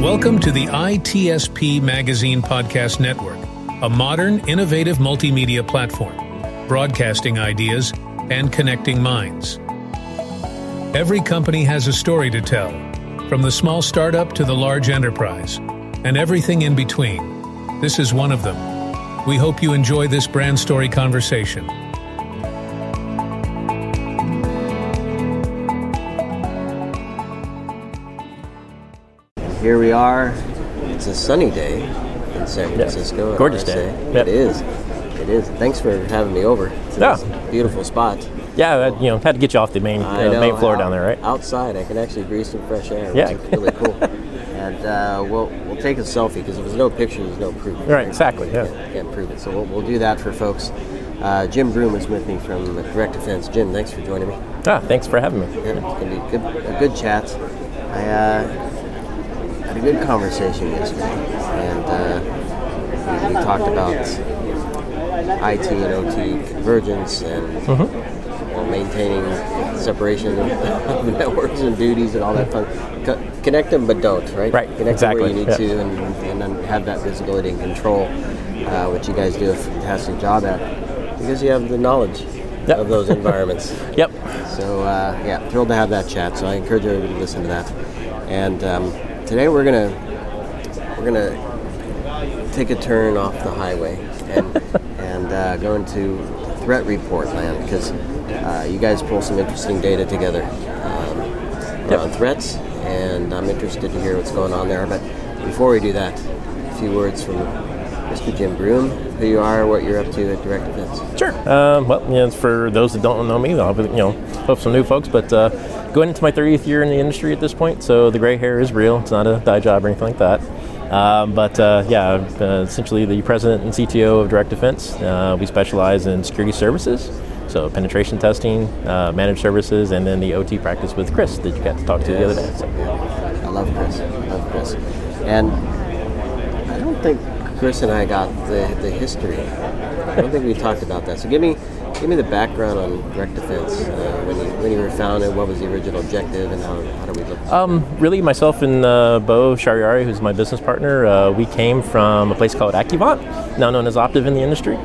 Welcome to the ITSP Magazine Podcast Network, a modern, innovative multimedia platform, broadcasting ideas and connecting minds. Every company has a story to tell, from the small startup to the large enterprise, and everything in between. This is one of them. We hope you enjoy this brand story conversation. Here we are. It's a sunny day in San Francisco. Yeah. Gorgeous day. Yep. It is. It is. Thanks for having me over to this beautiful spot. Yeah, had to get you off the main floor down there, right? Outside, I can actually breathe some fresh air, yeah. which is really cool. And we'll take a selfie because if there's no picture, there's no proof. Right, exactly. Yeah. Can't prove it. So we'll do that for folks. Jim Broome is with me from DirectDefense. Jim, thanks for joining me. Thanks for having me. Yeah, it's going to be a good chat. I had a good conversation yesterday, and we talked about IT and OT convergence and maintaining separation of networks and duties and all that fun. Connect them, but don't, right? Right, Connect exactly. them where you need to, and then have that visibility and control, which you guys do a fantastic job at, because you have the knowledge of those environments. Yep. So, thrilled to have that chat. So I encourage everybody to listen to that. And today we're gonna take a turn off the highway and go into threat report land, because you guys pull some interesting data together around threats, and I'm interested to hear what's going on there. But before we do that, a few words from Mr. Jim Broome, who you are, what you're up to at DirectDefense. Sure. For those that don't know me, I'll hope some new folks, but going into my 30th year in the industry at this point, so the gray hair is real. It's not a dye job or anything like that. I'm essentially the president and CTO of DirectDefense. We specialize in security services, so penetration testing, managed services, and then the OT practice with Chris that you got to talk to the other day. So. I love Chris. And I don't think Chris and I got the history. I don't think we talked about that. So give me the background on DirectDefense. When you were founded, what was the original objective, and how do we look? Really, myself and Bo Shariari, who's my business partner, we came from a place called Accuvant, now known as Optiv in the industry.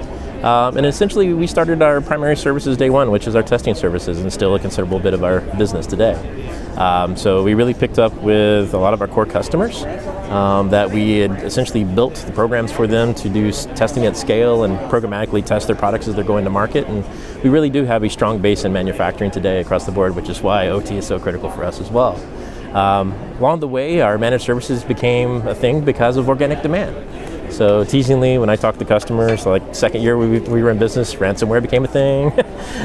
And essentially, we started our primary services day one, which is our testing services, and still a considerable bit of our business today. So we really picked up with a lot of our core customers that we had essentially built the programs for them to do testing at scale and programmatically test their products as they're going to market. And we really do have a strong base in manufacturing today across the board, which is why OT is so critical for us as well. Along the way, our managed services became a thing because of organic demand. So teasingly, when I talk to customers, like second year we were in business, ransomware became a thing.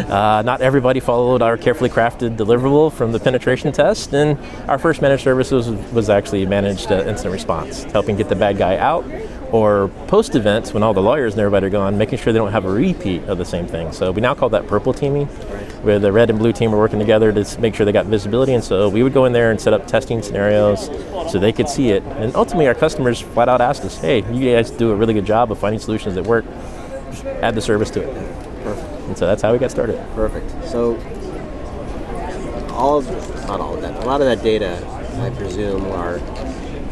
Not everybody followed our carefully crafted deliverable from the penetration test, and our first managed service was actually managed incident response, helping get the bad guy out, or post-events when all the lawyers and everybody are gone, making sure they don't have a repeat of the same thing. So we now call that purple teaming, where the red and blue team are working together to make sure they got visibility. And so we would go in there and set up testing scenarios so they could see it. And ultimately, our customers flat out asked us, hey, you guys do a really good job of finding solutions that work. Just add the service to it. Perfect. And so that's how we got started. Perfect. So not all of that, a lot of that data, I presume,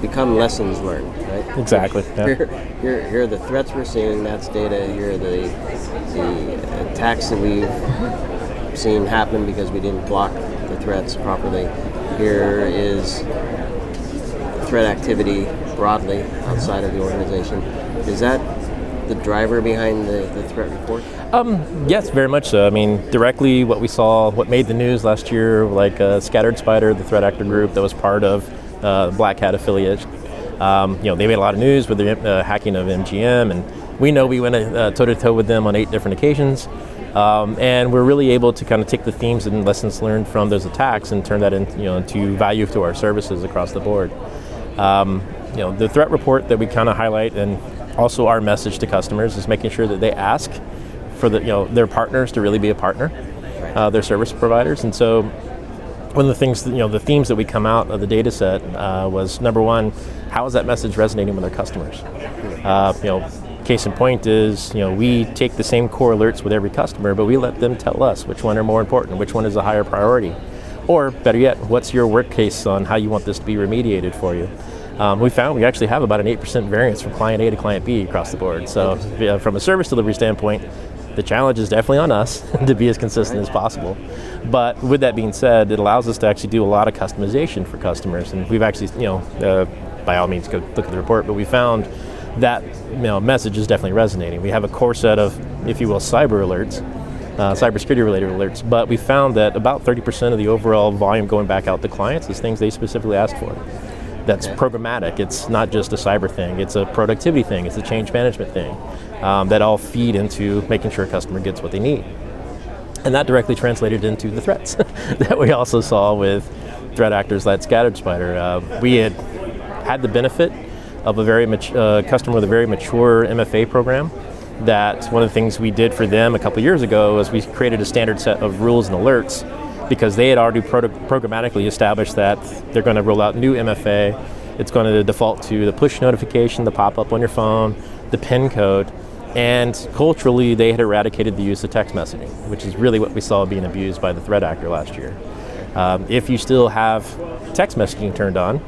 become lessons learned, right? Exactly. Yeah. Here are the threats we're seeing, that's data. Here are the attacks that we've seen happen because we didn't block the threats properly. Here is threat activity broadly outside of the organization. Is that the driver behind the threat report? Yes, very much so. I mean, directly what we saw, what made the news last year, like Scattered Spider, the threat actor group that was part of Black Hat affiliate. They made a lot of news with the hacking of MGM, and we know we went toe-to-toe with them on 8 different occasions. And we're really able to kind of take the themes and lessons learned from those attacks and turn that into value to our services across the board. The threat report that we kind of highlight, and also our message to customers, is making sure that they ask for their partners to really be a partner, their service providers. And so one of the things, the themes that we come out of the data set was, number one, how is that message resonating with our customers? Case in point is, we take the same core alerts with every customer, but we let them tell us which one are more important, which one is a higher priority. Or better yet, what's your work case on how you want this to be remediated for you? We found we actually have about an 8% variance from client A to client B across the board. So from a service delivery standpoint, the challenge is definitely on us to be as consistent as possible. But with that being said, it allows us to actually do a lot of customization for customers. And we've actually, by all means, go look at the report, but we found that message is definitely resonating. We have a core set of, if you will, cyber alerts, cybersecurity related alerts, but we found that about 30% of the overall volume going back out to clients is things they specifically asked for. That's programmatic. It's not just a cyber thing. It's a productivity thing. It's a change management thing. That all feed into making sure a customer gets what they need. And that directly translated into the threats that we also saw with threat actors like Scattered Spider. We had the benefit of a very customer with a very mature MFA program. That one of the things we did for them a couple years ago was we created a standard set of rules and alerts, because they had already programmatically established that they're going to roll out new MFA. It's going to default to the push notification, the pop-up on your phone, the PIN code, and culturally they had eradicated the use of text messaging, which is really what we saw being abused by the threat actor last year. If you still have text messaging turned on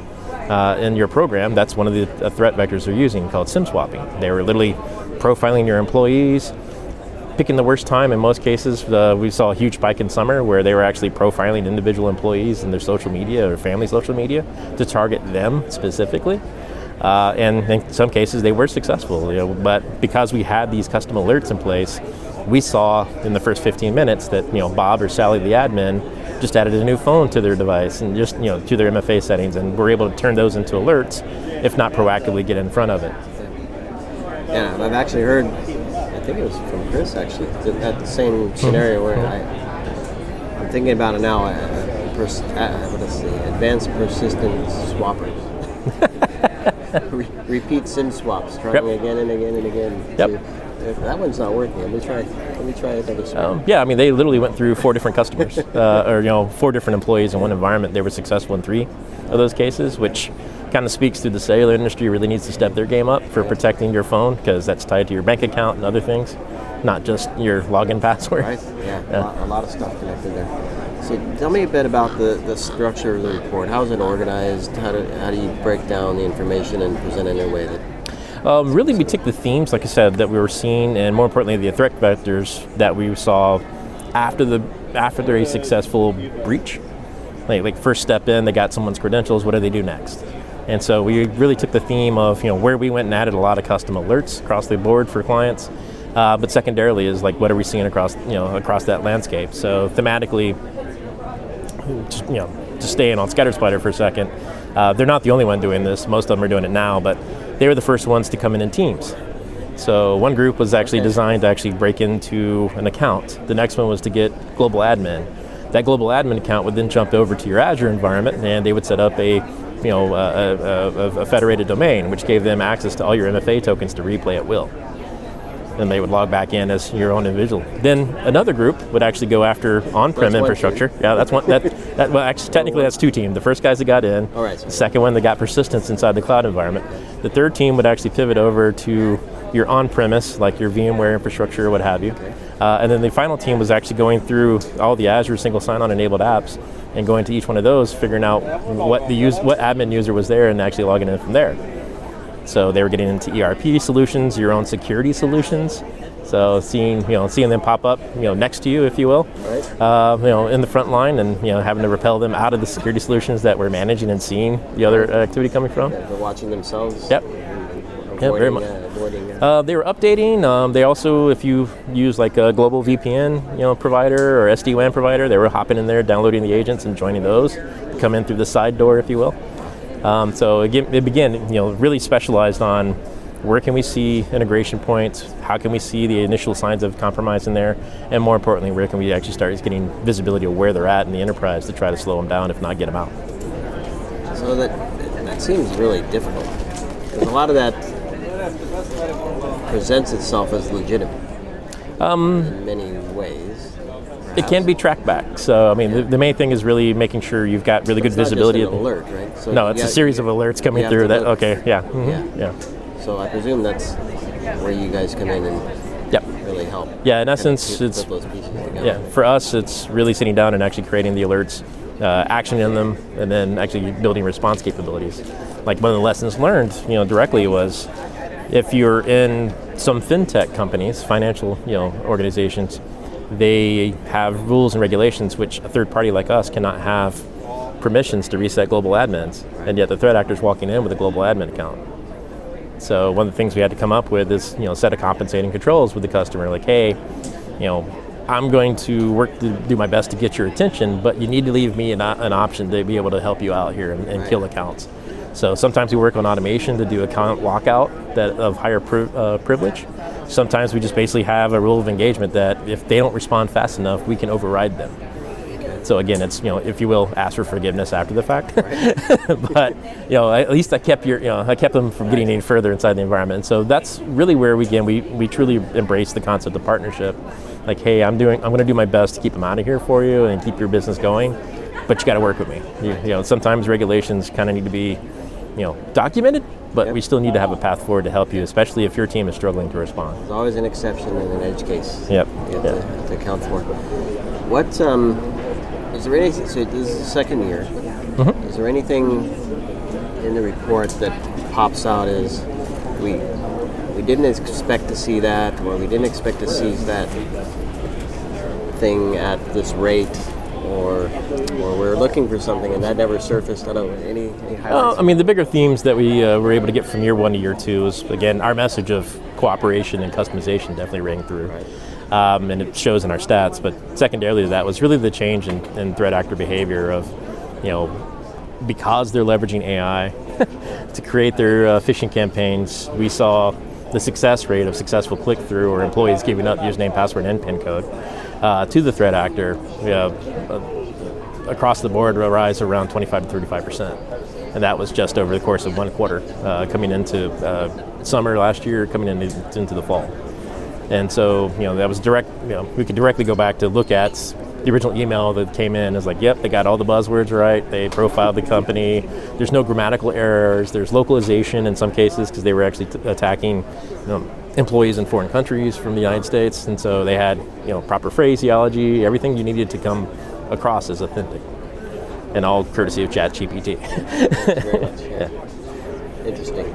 in your program, that's one of the threat vectors they're using, called SIM swapping. They were literally profiling your employees, picking the worst time. In most cases, we saw a huge spike in summer where they were actually profiling individual employees in their social media or family social media to target them specifically. And in some cases, they were successful. But because we had these custom alerts in place, we saw in the first 15 minutes that Bob or Sally, the admin, just added a new phone to their device and just to their MFA settings, and we're able to turn those into alerts, if not proactively get in front of it. Yeah, I've actually heard. I think it was from Chris actually, that same scenario where I'm thinking about it now, advanced persistent swapper. Repeat SIM swaps, trying again and again and again. Yep. That one's not working. Let me try another swap. They literally went through 4 different customers, or 4 different employees in one environment. They were successful in 3 of those cases, which kind of speaks to the cellular industry really needs to step their game up for protecting your phone, because that's tied to your bank account and other things, not just your login password. Right. Yeah. A lot of stuff connected there. So tell me a bit about the structure of the report. How is it organized? How do you break down the information and present it in a way that... Really, we took the themes, like I said, that we were seeing, and more importantly, the threat vectors that we saw after a successful breach. Like first step in, they got someone's credentials. What do they do next? And so we really took the theme of where we went and added a lot of custom alerts across the board for clients. But secondarily is like, what are we seeing across that landscape? So thematically, just staying on Scattered Spider for a second, they're not the only one doing this. Most of them are doing it now, but they were the first ones to come in teams. So one group was actually designed to actually break into an account. The next one was to get global admin. That global admin account would then jump over to your Azure environment, and they would set up a federated domain, which gave them access to all your MFA tokens to replay at will. And they would log back in as your own individual. Then another group would actually go after on-prem infrastructure. Yeah, that's one. Well, actually, technically, that's 2 teams. The first guys that got in. All right, the second one that got persistence inside the cloud environment. The third team would actually pivot over to your on-premise, like your VMware infrastructure or what have you. Okay. And then the final team was actually going through all the Azure single sign-on enabled apps and going to each one of those, figuring out what admin user was there, and actually logging in from there. So they were getting into ERP solutions, your own security solutions. So seeing them pop up, next to you, if you will, right. In the front line, and having to repel them out of the security solutions that we're managing and seeing the other activity coming from. Yeah, they're watching themselves. Yep. Very much. They were updating. They also, if you use like a global VPN, provider or SD-WAN provider, they were hopping in there, downloading the agents and joining those, come in through the side door, if you will. So again, it began, really specialized on where can we see integration points, how can we see the initial signs of compromise in there, and more importantly, where can we actually start getting visibility of where they're at in the enterprise to try to slow them down, if not get them out. So that seems really difficult, because a lot of that presents itself as legitimate in many ways. It can be tracked back. So, the main thing is really making sure you've got really good visibility. It's not just an alert, right? So no, it's a series of alerts coming through that. Okay, yeah. Mm-hmm. Yeah. So I presume that's where you guys come in and really help. Yeah, in essence, put those pieces together. Yeah, for us, it's really sitting down and actually creating the alerts actioning them, and then actually building response capabilities. Like one of the lessons learned, directly was, if you're in some fintech companies, financial, organizations, they have rules and regulations which a third party like us cannot have permissions to reset global admins, and yet the threat actor's walking in with a global admin account. So one of the things we had to come up with is, a set of compensating controls with the customer, like, hey, I'm going to work to do my best to get your attention, but you need to leave me an option to be able to help you out here and kill accounts. So sometimes we work on automation to do account lockout of higher privilege. Sometimes we just basically have a rule of engagement that if they don't respond fast enough, we can override them. So again, it's, if you will, ask for forgiveness after the fact. But at least I kept them from getting any further inside the environment. And so that's really where we truly embrace the concept of partnership. Like, hey, I'm going to do my best to keep them out of here for you and keep your business going, but you got to work with me. Sometimes regulations kind of need to be, documented, but we still need to have a path forward to help you, especially if your team is struggling to respond. There's always an exception in an edge case. Yep. You have to account for. What is there any? So this is the second year. Mm-hmm. Is there anything in the report that pops out as we didn't expect to see that, or we didn't expect to see that thing at this rate, or we're looking for something and that never surfaced? I don't know, any highlights? The bigger themes that we were able to get from year 1 to year 2 is, again, our message of cooperation and customization definitely rang through. Right. And it shows in our stats, but secondarily to that was really the change in threat actor behavior of, because they're leveraging AI to create their phishing campaigns. We saw the success rate of successful click-through or employees giving up username, password, and PIN code to the threat actor across the board rise around 25 to 35%. And that was just over the course of 1 quarter, coming into summer last year, coming into the fall. And so, that was direct, we could directly go back to look at the original email that came in. It's like, yep, they got all the buzzwords right. They profiled the company. There's no grammatical errors. There's localization in some cases because they were actually attacking employees in foreign countries from the United States. And so they had, proper phraseology, everything you needed to come across as authentic. And all courtesy of ChatGPT. Very much, yeah. Interesting.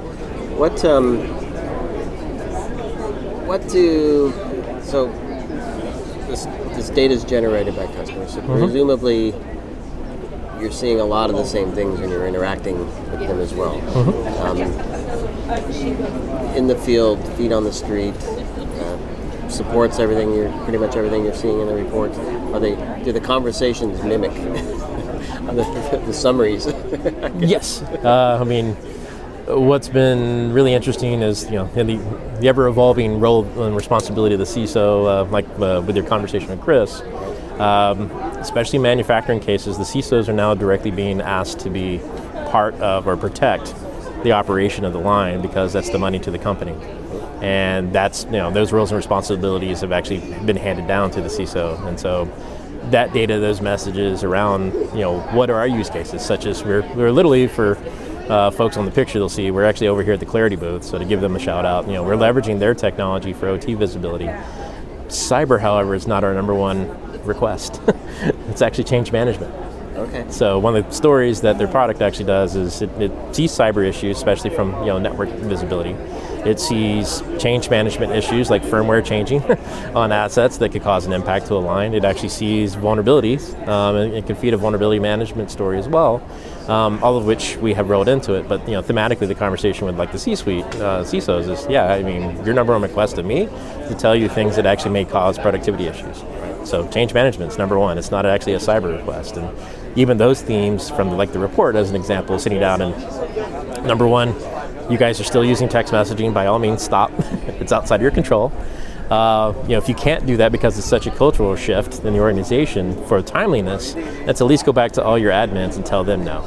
So this data is generated by customers, so presumably you're seeing a lot of the same things when you're interacting with them as well. In the field, feet on the street, supports pretty much everything you're seeing in the reports. Do the conversations mimic the summaries? Yes. What's been really interesting is, in the ever-evolving role and responsibility of the CISO, with your conversation with Chris, especially in manufacturing cases, the CISOs are now directly being asked to be part of or protect the operation of the line because that's the money to the company. And that's, those roles and responsibilities have actually been handed down to the CISO. And so that data, those messages around, what are our use cases, such as we're literally for folks on the picture they'll see, we're actually over here at the Clarity booth, so to give them a shout out, we're leveraging their technology for OT visibility. Cyber, however, is not our number one request. It's actually change management. Okay. So one of the stories that their product actually does is it sees cyber issues, especially from network visibility. It sees change management issues like firmware changing on assets that could cause an impact to a line. It actually sees vulnerabilities, and it can feed a vulnerability management story as well, all of which we have rolled into it. But thematically, the conversation with the C-suite CISOs is, your number one request to me to tell you things that actually may cause productivity issues. So change management's number one. It's not actually a cyber request. And even those themes from the report, as an example, sitting down and number one, you guys are still using text messaging. By all means, stop. It's outside your control. If you can't do that because it's such a cultural shift in the organization for timeliness, let's at least go back to all your admins and tell them no.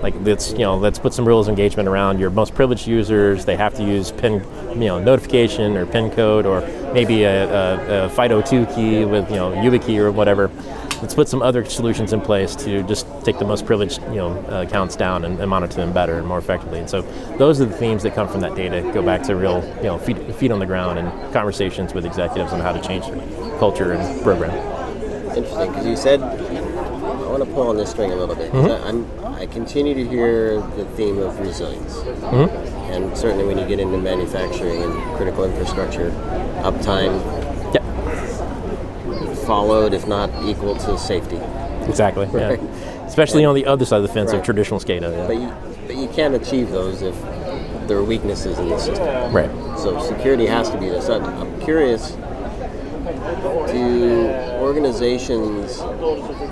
Let's put some rules of engagement around your most privileged users. They have to use PIN, notification or PIN code, or maybe a FIDO2 key with, YubiKey or whatever. Let's put some other solutions in place to just take the most privileged, accounts down and monitor them better and more effectively. And so those are the themes that come from that data. Go back to real, feet on the ground and conversations with executives on how to change their culture and program. Interesting, because you said, I want to pull on this string a little bit. I continue to hear the theme of resilience. And certainly when you get into manufacturing and critical infrastructure, uptime followed, if not equal to safety. Exactly, right? Especially on the other side of the fence of traditional SCADA. But you can't achieve those if there are weaknesses in the system. Right. So security has to be this. I'm curious, do organizations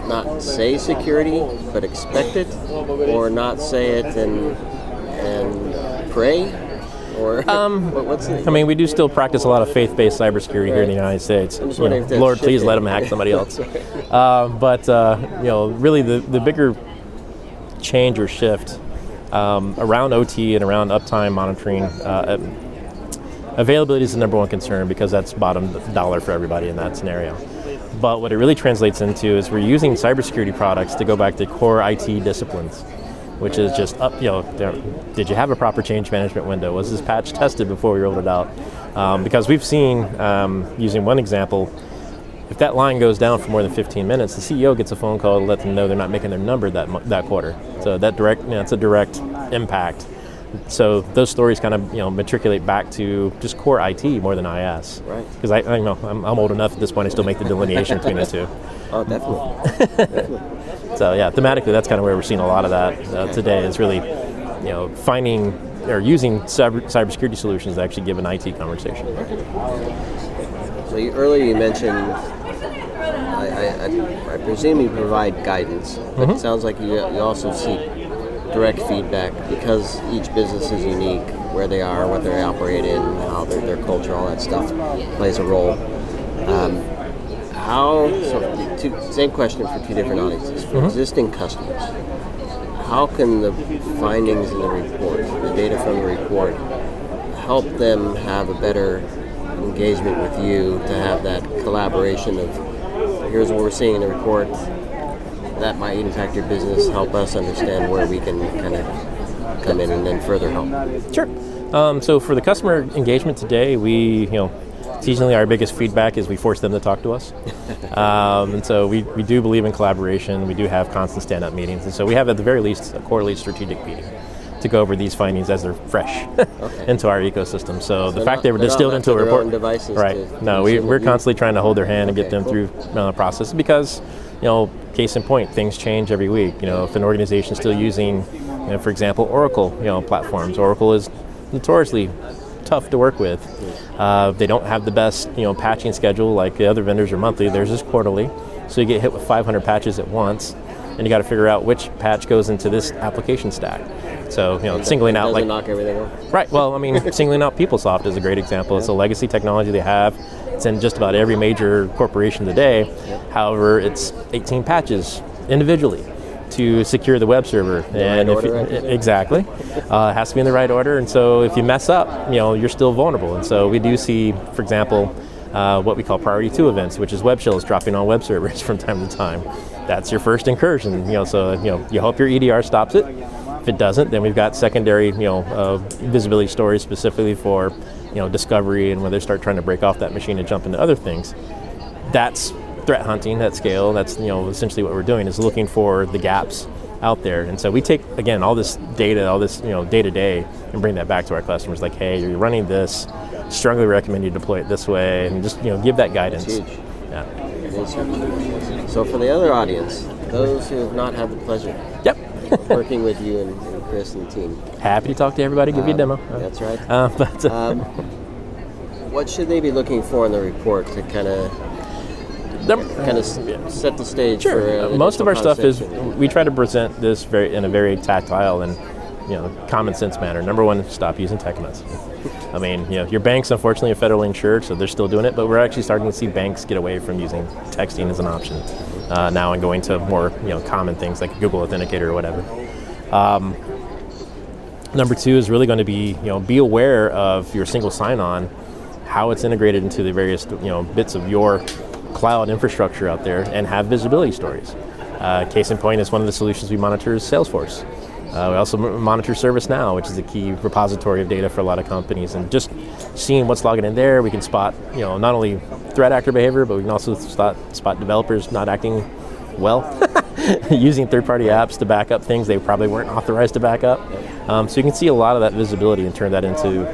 not say security but expect it, or not say it and pray? Or what's the, I mean, we do still practice a lot of faith-based cybersecurity here in the United States. I'm just wondering if that's Lord, please shifting. let them hack somebody else. But really, the bigger change or shift around OT and around uptime monitoring, availability is the number one concern because that's bottom dollar for everybody in that scenario. But what it really translates into is we're using cybersecurity products to go back to core IT disciplines, which is just did you have a proper change management window? Was this patch tested before we rolled it out? Because we've seen, using one example, if that line goes down for more than 15 minutes, the CEO gets a phone call to let them know they're not making their number that quarter. So that it's a direct impact. So those stories kind of matriculate back to just core IT more than IS. Right. Because I'm old enough at this point I still make the delineation between the two. Oh, definitely. So thematically that's kind of where we're seeing a lot of that today is really finding or using cybersecurity solutions to actually give an IT conversation. So earlier you mentioned, I presume you provide guidance, but it sounds like you also seek direct feedback because each business is unique, where they are, what they operate in, how their culture, all that stuff plays a role. Same question for two different audiences. For existing customers, how can the findings in the report, the data from the report, help them have a better engagement with you, to have that collaboration of here's what we're seeing in the report that might impact your business, help us understand where we can kind of come in and then further help? Sure. So for the customer engagement today, we seasonally our biggest feedback is we force them to talk to us. And so we do believe in collaboration. We do have constant stand-up meetings. And so we have at the very least a quarterly strategic meeting to go over these findings as they're fresh into our ecosystem. So the fact they were distilled into a report, right? We're constantly trying to hold their hand and get them through the process because, case in point, things change every week. If an organization is still using, for example, Oracle, platforms, Oracle is notoriously tough to work with. They don't have the best, patching schedule like the other vendors are monthly. Theirs is quarterly, so you get hit with 500 patches at once, and you got to figure out which patch goes into this application stack. So, singling out doesn't knock everything off. Right. Well, singling out PeopleSoft is a great example. It's a legacy technology they have. It's in just about every major corporation today. However, it's 18 patches individually to secure the web server. Exactly. It has to be in the right order. And so if you mess up, you're still vulnerable. And so we do see, for example, what we call priority 2 events, which is web shells dropping on web servers from time to time. That's your first incursion. So you hope your EDR stops it. If it doesn't, then we've got secondary, visibility stories specifically for, discovery and when they start trying to break off that machine and jump into other things. That's threat hunting at scale. That's, essentially what we're doing is looking for the gaps out there. And so we take, again, all this data, all this, day to day and bring that back to our customers like, hey, you're running this, strongly recommend you deploy it this way, and just, give that guidance. That's huge. Yeah. So for the other audience, those who have not had the pleasure working with you and Chris and the team. Happy to talk to everybody, give you a demo. That's right. What should they be looking for in the report to kind of set the stage? Sure. For most of our stuff is we try to present this in a very tactile and common sense manner. Number one, stop using tech messaging. Your bank's unfortunately are federally insured, so they're still doing it, but we're actually starting to see banks get away from using texting as an option now and going to more common things like Google Authenticator or whatever. Number two is really going to be be aware of your single sign-on, how it's integrated into the various bits of your cloud infrastructure out there, and have visibility stories. Case in point is one of the solutions we monitor is Salesforce. We also monitor ServiceNow, which is a key repository of data for a lot of companies, and just seeing what's logging in there, we can spot not only threat actor behavior, but we can also spot developers not acting well using third-party apps to back up things they probably weren't authorized to back up. So you can see a lot of that visibility and turn that into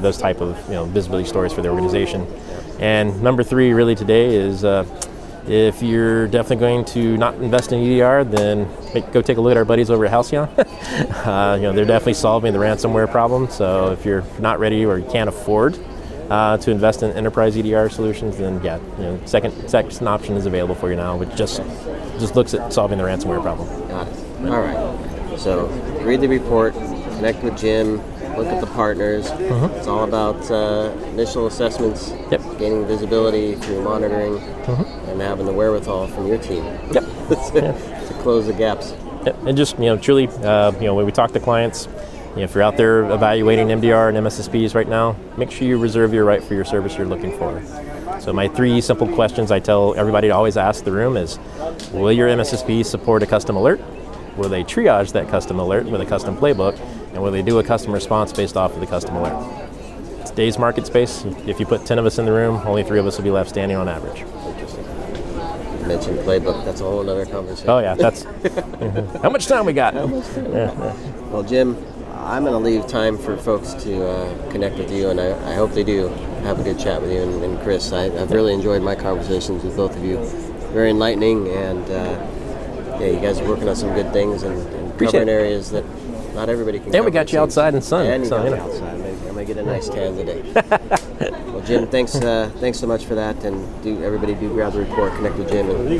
those type of visibility stories for the organization. And number 3 really today is if you're definitely going to not invest in EDR, then go take a look at our buddies over at Halcyon. They're definitely solving the ransomware problem. So if you're not ready or you can't afford to invest in enterprise EDR solutions, then second option is available for you now, which just looks at solving the ransomware problem. Got it. All right. So read the report, connect with Jim, look at the partners. It's all about initial assessments, gaining visibility through monitoring, and having the wherewithal from your team to close the gaps. And just truly, when we talk to clients, if you're out there evaluating MDR and MSSPs right now, make sure you reserve your right for your service you're looking for. So my 3 simple questions I tell everybody to always ask the room is, will your MSSP support a custom alert? Will they triage that custom alert with a custom playbook? And will they do a custom response based off of the custom alert? Today's market space, if you put 10 of us in the room, only 3 of us will be left standing on average. You mentioned playbook, that's a whole other conversation. Oh yeah, that's how much time we got? Well, Jim, I'm going to leave time for folks to connect with you, and I hope they do have a good chat with you. And Chris, I've really enjoyed my conversations with both of you. Very enlightening, and you guys are working on some good things and covering areas that not everybody can cover. And we got you outside in sun. And you got me outside. I may get a nice tan today. Well, Jim, thanks so much for that, and everybody do grab the report, connect with Jim and the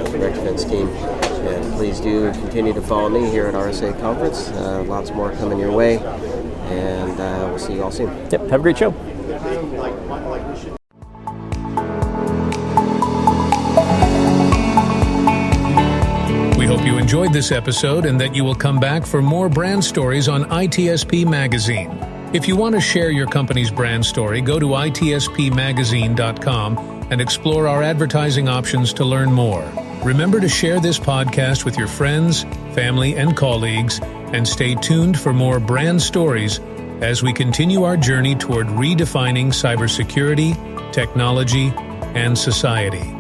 DirectDefense team, and please do continue to follow me here at RSA Conference. Lots more coming your way, and we'll see you all soon. Yep, have a great show. We hope you enjoyed this episode and that you will come back for more brand stories on ITSP Magazine. If you want to share your company's brand story, go to itspmagazine.com and explore our advertising options to learn more. Remember to share this podcast with your friends, family, and colleagues, and stay tuned for more brand stories as we continue our journey toward redefining cybersecurity, technology, and society.